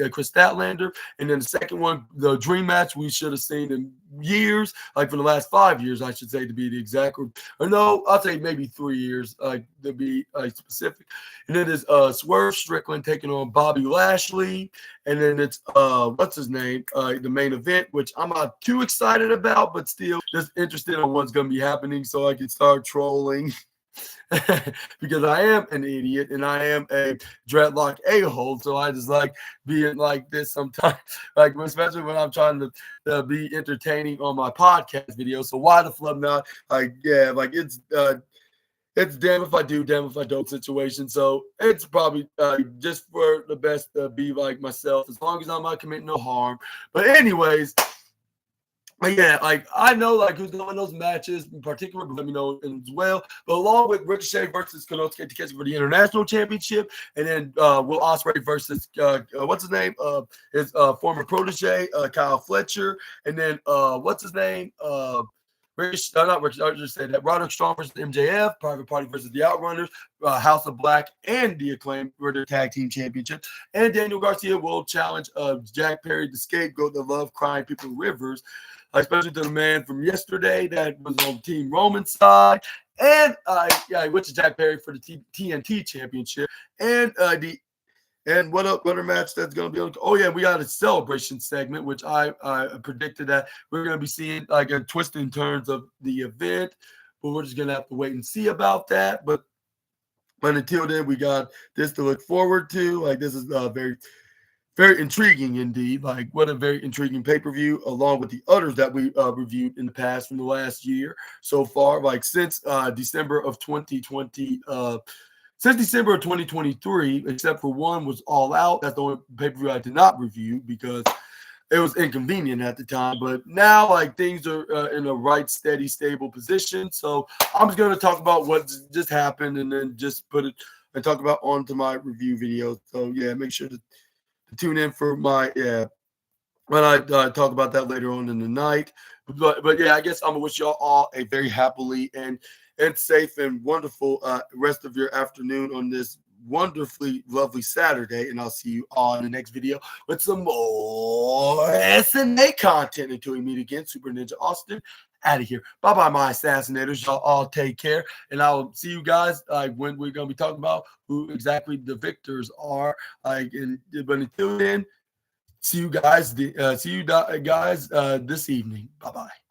Chris Statlander. And then the second one, the dream match we should have seen in years, like for the last 5 years, I should say, to be the exact. Or no, I'll say maybe 3 years, to be specific. And it is Swerve Strickland taking on Bobby Lashley. And then it's, what's his name, the main event, which I'm not too excited about, but still just interested in what's going to be happening so I can start trolling. Because I am an idiot and I am a dreadlock a-hole, so I just like being like this sometimes, like especially when I'm trying to be entertaining on my podcast video. So why the flub not? Like yeah, like it's damn if I do, damn if I don't situation. So it's probably just for the best to be like myself, as long as I'm not committing no harm. But anyways. But yeah, like I know like who's going to win those matches in particular, but let me know as well. But along with Ricochet versus Konosuke Takeshita for the international championship, and then Will Ospreay versus what's his name? His former protege, Kyle Fletcher, and then what's his name? Not Rich, I just said that Roderick Strong versus MJF, Private Party versus the Outrunners, House of Black, and the Acclaimed for their tag team championship. And Daniel Garcia will challenge Jack Perry, the scapegoat, the love crying people rivers, especially to the man from yesterday that was on Team Roman's side. And which is Jack Perry for the TNT championship. And what other match that's going to be on? Oh, yeah, we got a celebration segment, which I predicted that we're going to be seeing like a twist in terms of the event, but we're just going to have to wait and see about that. But until then, we got this to look forward to. Like, this is very, very intriguing indeed. Like, what a very intriguing pay-per-view, along with the others that we reviewed in the past from the last year so far. Like, since December of 2020, since December of 2023, except for one was All Out. That's the only pay-per-view I did not review because it was inconvenient at the time. But now, like, things are in a right, steady, stable position. So I'm just going to talk about what just happened and then just put it and talk about onto my review video. So, yeah, make sure to tune in for my, when I talk about that later on in the night. But yeah, I guess I'm going to wish y'all all a very happily and safe and wonderful rest of your afternoon on this wonderfully lovely Saturday. And I'll see you all in the next video with some more SNA content until we meet again. Super Ninja Austin out of here. Bye-bye, my Assassinators. Y'all all take care. And I'll see you guys when we're going to be talking about who exactly the victors are. But until then, see you guys this evening. Bye-bye.